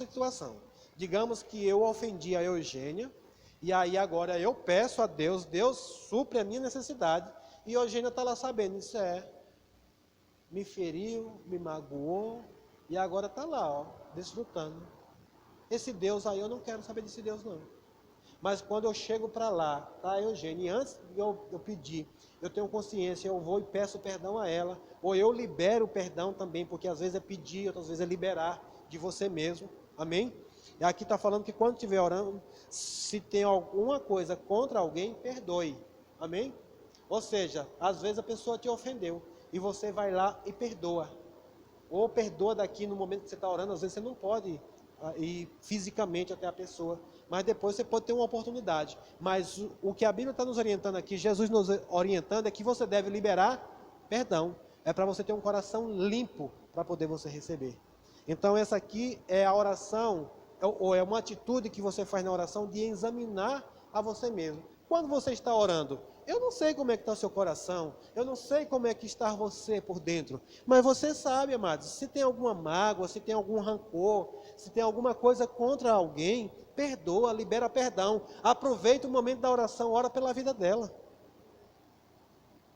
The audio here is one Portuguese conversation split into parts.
situação. Digamos que eu ofendi a Eugênia, e aí agora eu peço a Deus, Deus supre a minha necessidade, e a Eugênia está lá sabendo, isso me feriu, me magoou, e agora está lá, ó, desfrutando. Esse Deus aí, eu não quero saber desse Deus não. Mas quando eu chego para lá, tá, Eugênia, e antes de eu pedir, eu tenho consciência, eu vou e peço perdão a ela, ou eu libero o perdão também, porque às vezes é pedir, outras vezes é liberar de você mesmo, amém? E aqui está falando que quando estiver orando, se tem alguma coisa contra alguém, perdoe, amém? Ou seja, às vezes a pessoa te ofendeu, e você vai lá e perdoa, ou perdoa daqui no momento que você está orando, às vezes você não pode ir fisicamente até a pessoa, mas depois você pode ter uma oportunidade. Mas o que a Bíblia está nos orientando aqui, Jesus nos orientando, é que você deve liberar perdão. É para você ter um coração limpo para poder você receber. Então essa aqui é a oração, ou é uma atitude que você faz na oração de examinar a você mesmo. Quando você está orando, eu não sei como é que está o seu coração, eu não sei como é que está você por dentro, mas você sabe, amados, se tem alguma mágoa, se tem algum rancor, se tem alguma coisa contra alguém, perdoa, libera perdão, aproveita o momento da oração, ora pela vida dela.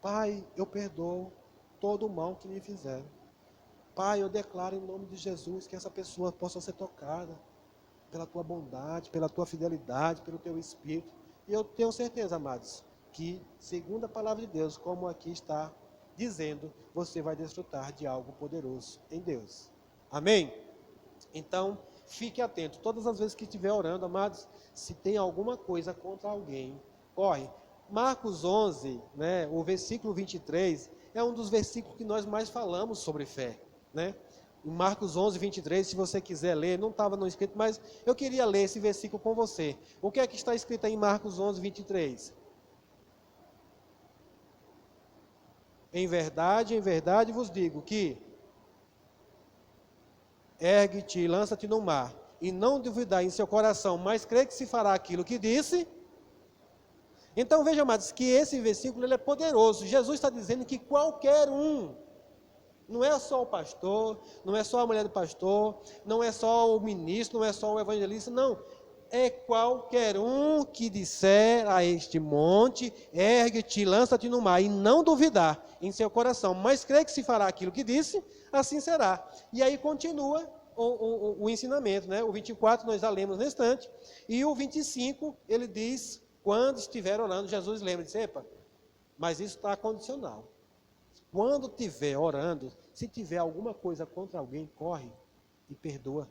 Pai, eu perdoo todo o mal que me fizeram. Pai, eu declaro em nome de Jesus que essa pessoa possa ser tocada pela tua bondade, pela tua fidelidade, pelo teu Espírito. E eu tenho certeza, amados, que segundo a palavra de Deus, como aqui está dizendo, você vai desfrutar de algo poderoso em Deus. Amém? Então, fique atento. Todas as vezes que estiver orando, amados, se tem alguma coisa contra alguém, corre. Marcos 11, né, o versículo 23, é um dos versículos que nós mais falamos sobre fé, né? Em Marcos 11, 23, se você quiser ler, não estava no escrito, mas eu queria ler esse versículo com você. O que é que está escrito aí em Marcos 11, 23? Em verdade vos digo que ergue-te e lança-te no mar, e não duvidar em seu coração, mas crê que se fará aquilo que disse. Então veja, amados, que esse versículo ele é poderoso. Jesus está dizendo que qualquer um, não é só o pastor, não é só a mulher do pastor, não é só o ministro, não é só o evangelista, não. É qualquer um que disser a este monte, ergue-te, lança-te no mar, e não duvidar em seu coração, mas crê que se fará aquilo que disse, assim será. E aí continua o ensinamento, né? O 24 nós já lemos no instante, e o 25 ele diz, quando estiver orando, Jesus lembra, diz, epa, mas isso está condicional. Quando estiver orando, se tiver alguma coisa contra alguém, corre e perdoa.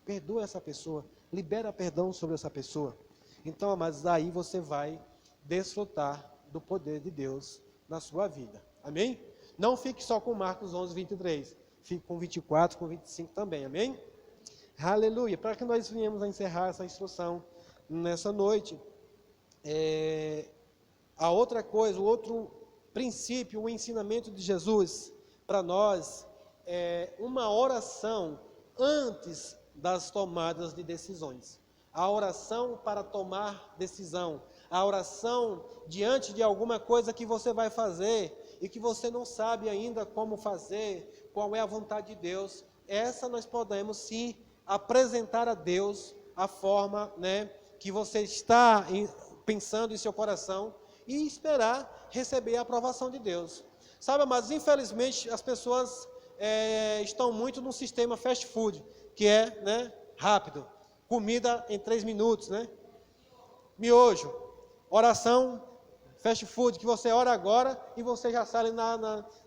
Perdoa essa pessoa, libera perdão sobre essa pessoa. Então, amados, aí você vai desfrutar do poder de Deus na sua vida. Amém? Não fique só com Marcos 11, 23. Fique com 24, com 25 também. Amém? Aleluia. Para que nós venhamos a encerrar essa instrução nessa noite, a outra coisa, o outro princípio, o ensinamento de Jesus para nós é uma oração antes das tomadas de decisões. A oração para tomar decisão. A oração diante de alguma coisa que você vai fazer e que você não sabe ainda como fazer, qual é a vontade de Deus. Essa nós podemos sim apresentar a Deus a forma, né, que você está pensando em seu coração e esperar receber a aprovação de Deus. Sabe, mas infelizmente as pessoas estão muito no sistema fast food, que é, né, rápido, comida em 3 minutos, né? Miojo, oração, fast food, que você ora agora e você já sai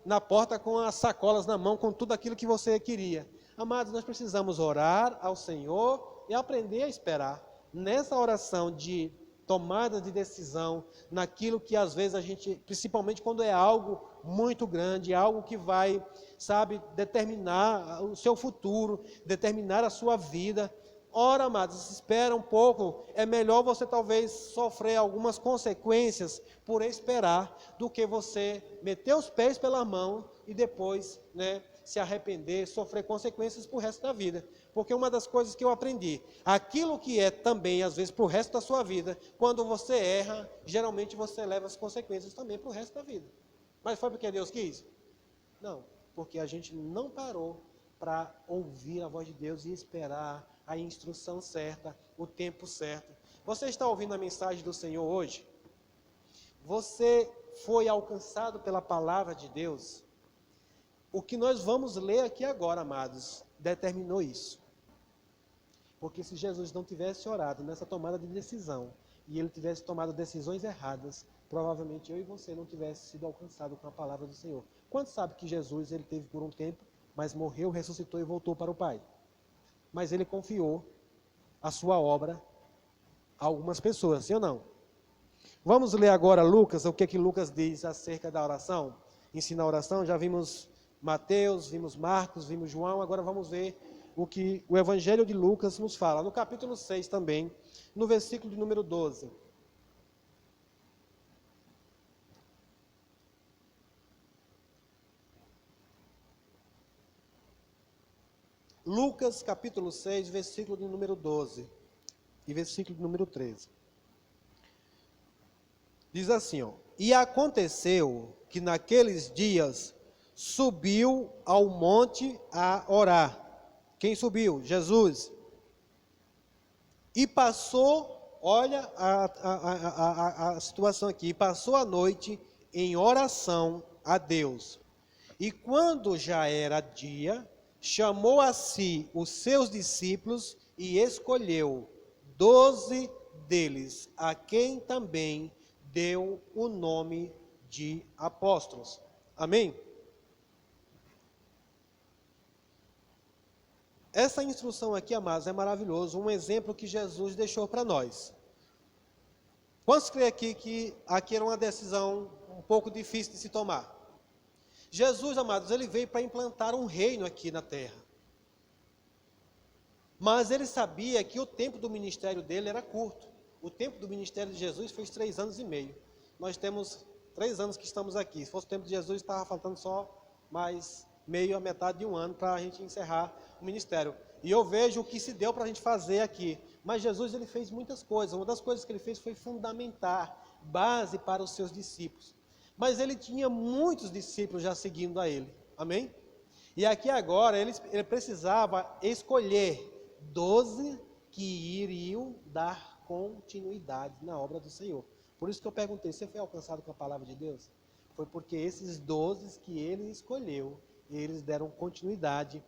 na porta com as sacolas na mão, com tudo aquilo que você queria. Amados, nós precisamos orar ao Senhor e aprender a esperar. Nessa oração de tomada de decisão, naquilo que às vezes a gente, principalmente quando é algo muito grande, algo que vai, sabe, determinar o seu futuro, determinar a sua vida. Ora, amados, espera um pouco, é melhor você talvez sofrer algumas consequências por esperar, do que você meter os pés pela mão e depois, né, se arrepender, sofrer consequências para o resto da vida. Porque uma das coisas que eu aprendi, aquilo que é também, às vezes, para o resto da sua vida, quando você erra, geralmente você leva as consequências também para o resto da vida. Mas foi porque Deus quis? Não, porque a gente não parou para ouvir a voz de Deus e esperar a instrução certa, o tempo certo. Você está ouvindo a mensagem do Senhor hoje? Você foi alcançado pela palavra de Deus? O que nós vamos ler aqui agora, amados, determinou isso. Porque se Jesus não tivesse orado nessa tomada de decisão, e ele tivesse tomado decisões erradas, provavelmente eu e você não tivesse sido alcançado com a palavra do Senhor. Quantos sabe que Jesus, ele teve por um tempo, mas morreu, ressuscitou e voltou para o Pai? Mas ele confiou a sua obra a algumas pessoas, sim ou não? Vamos ler agora Lucas, o que Lucas diz acerca da oração? Ensina a oração, já vimos Mateus, vimos Marcos, vimos João, agora vamos ver o que o Evangelho de Lucas nos fala. No capítulo 6 também, no versículo de número 12. Lucas, capítulo 6, versículo de número 12 e versículo de número 13. Diz assim, ó: E aconteceu que naqueles dias subiu ao monte a orar. Quem subiu? Jesus. E passou, olha a situação aqui, passou a noite em oração a Deus. E quando já era dia, chamou a si os seus discípulos e escolheu 12 deles, a quem também deu o nome de apóstolos. Amém? Essa instrução aqui, amados, é maravilhoso, um exemplo que Jesus deixou para nós. Quantos creem aqui que aqui era uma decisão um pouco difícil de se tomar? Jesus, amados, ele veio para implantar um reino aqui na terra. Mas ele sabia que o tempo do ministério dele era curto. O tempo do ministério de Jesus foi 3 anos e meio. Nós temos 3 anos que estamos aqui. Se fosse o tempo de Jesus, estava faltando só mais meio a metade de um ano para a gente encerrar o ministério. E eu vejo o que se deu para a gente fazer aqui. Mas Jesus, ele fez muitas coisas. Uma das coisas que ele fez foi fundamentar base para os seus discípulos. Mas ele tinha muitos discípulos já seguindo a ele. Amém? E aqui agora ele precisava escolher 12 que iriam dar continuidade na obra do Senhor. Por isso que eu perguntei, você foi alcançado com a palavra de Deus? Foi porque esses 12 que ele escolheu, eles deram continuidade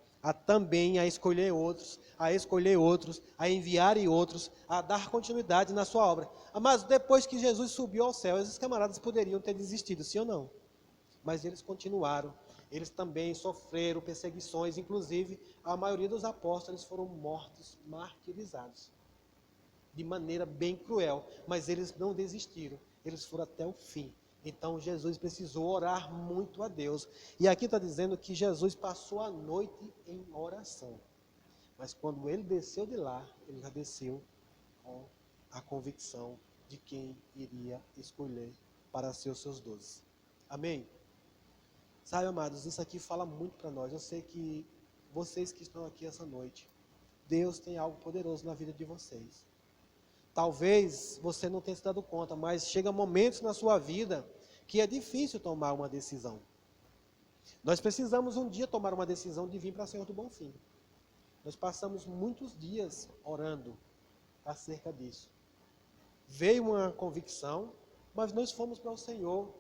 também a escolher outros, a enviarem outros, a dar continuidade na sua obra. Mas depois que Jesus subiu ao céu, esses camaradas poderiam ter desistido, sim ou não? Mas eles continuaram, eles também sofreram perseguições, inclusive a maioria dos apóstolos foram mortos, martirizados, de maneira bem cruel, mas eles não desistiram, eles foram até o fim. Então Jesus precisou orar muito a Deus. E aqui está dizendo que Jesus passou a noite em oração. Mas quando ele desceu de lá, ele já desceu com a convicção de quem iria escolher para ser os seus 12. Amém? Sabe, amados, isso aqui fala muito para nós. Eu sei que vocês que estão aqui essa noite, Deus tem algo poderoso na vida de vocês. Talvez você não tenha se dado conta, mas chega momentos na sua vida que é difícil tomar uma decisão. Nós precisamos um dia tomar uma decisão de vir para Senhor do Bonfim. Nós passamos muitos dias orando acerca disso. Veio uma convicção, mas nós fomos para o Senhor,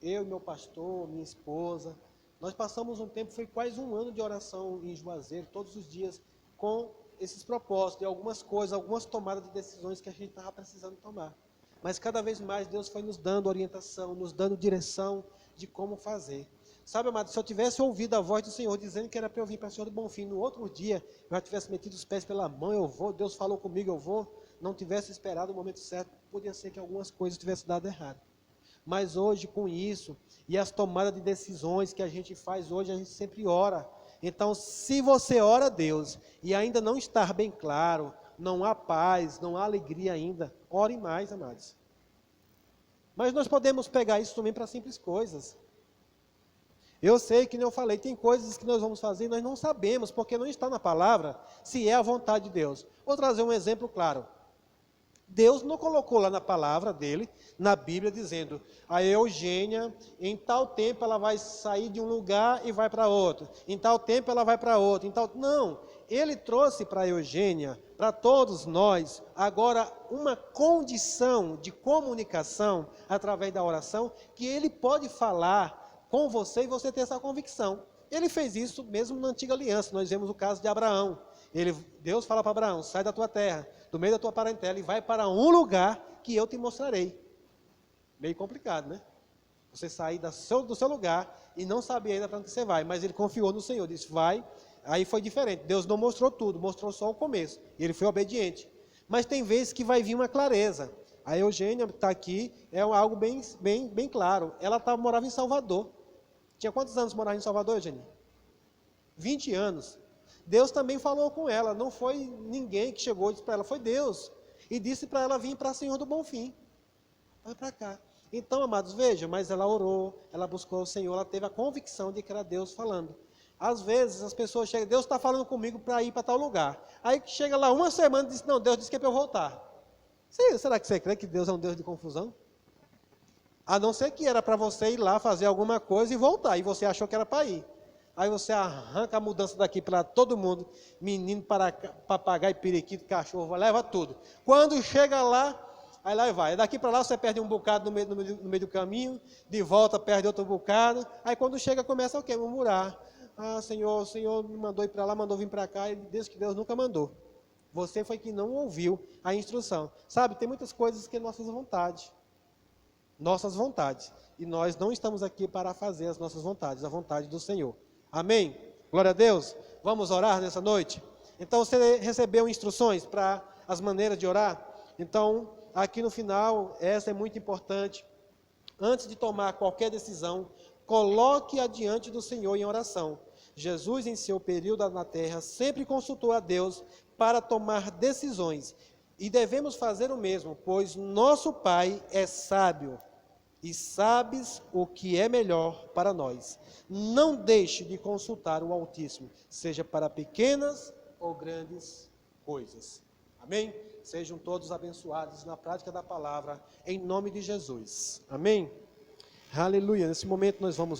eu, meu pastor, minha esposa. Nós passamos um tempo, foi quase um ano de oração em Juazeiro, todos os dias, com esses propósitos, e algumas coisas, algumas tomadas de decisões que a gente estava precisando tomar. Mas cada vez mais Deus foi nos dando orientação, nos dando direção de como fazer. Sabe, amado, se eu tivesse ouvido a voz do Senhor dizendo que era para eu vir para o Senhor do Bonfim, no outro dia, eu já tivesse metido os pés pela mão, eu vou, Deus falou comigo, eu vou, não tivesse esperado o momento certo, podia ser que algumas coisas tivessem dado errado. Mas hoje, com isso, e as tomadas de decisões que a gente faz hoje, a gente sempre ora. Então, se você ora a Deus e ainda não está bem claro, não há paz, não há alegria ainda, ore mais, amados. Mas nós podemos pegar isso também para simples coisas. Eu sei que, nem eu falei, tem coisas que nós vamos fazer e nós não sabemos, porque não está na palavra, se é a vontade de Deus. Vou trazer um exemplo claro. Deus não colocou lá na palavra dele, na Bíblia, dizendo, a Eugênia, em tal tempo ela vai sair de um lugar e vai para outro, em tal tempo ela vai para outro, Não, ele trouxe para a Eugênia, para todos nós, agora uma condição de comunicação, através da oração, que ele pode falar com você e você ter essa convicção. Ele fez isso mesmo na antiga aliança, nós vemos o caso de Abraão. Deus fala para Abraão, sai da tua terra, do meio da tua parentela e vai para um lugar que eu te mostrarei. Meio complicado, né? Você sair do seu lugar e não saber ainda para onde você vai, mas ele confiou no Senhor, disse vai, aí foi diferente, Deus não mostrou tudo, mostrou só o começo, ele foi obediente. Mas tem vezes que vai vir uma clareza. A Eugênia está aqui, é algo bem claro, ela morava em Salvador. Tinha quantos anos morava em Salvador, Eugênia? 20 anos. Deus também falou com ela, não foi ninguém que chegou e disse para ela, foi Deus. E disse para ela vir para Senhor do Bonfim. Vai para cá. Então, amados, vejam, mas ela orou, ela buscou o Senhor, ela teve a convicção de que era Deus falando. Às vezes as pessoas chegam, Deus está falando comigo para ir para tal lugar. Aí chega lá uma semana e diz, não, Deus disse que é para eu voltar. Será que você crê que Deus é um Deus de confusão? A não ser que era para você ir lá fazer alguma coisa e voltar, e você achou que era para ir. Aí você arranca a mudança daqui para todo mundo, menino, papagaio, periquito, cachorro, leva tudo. Quando chega lá, aí lá vai. Daqui para lá você perde um bocado no meio do caminho, de volta perde outro bocado. Aí quando chega começa o quê? Murmurar. Ah, Senhor, o Senhor me mandou ir para lá, mandou vir para cá, e diz que Deus nunca mandou. Você foi que não ouviu a instrução. Sabe, tem muitas coisas que é nossas vontades. E nós não estamos aqui para fazer as nossas vontades, a vontade do Senhor. Amém? Glória a Deus. Vamos orar nessa noite? Então, você recebeu instruções para as maneiras de orar? Então, aqui no final, essa é muito importante. Antes de tomar qualquer decisão, coloque-a diante do Senhor em oração. Jesus, em seu período na terra, sempre consultou a Deus para tomar decisões. E devemos fazer o mesmo, pois nosso Pai é sábio. E sabes o que é melhor para nós. Não deixe de consultar o Altíssimo, seja para pequenas ou grandes coisas. Amém? Sejam todos abençoados na prática da palavra, em nome de Jesus. Amém? Aleluia. Nesse momento nós vamos orar.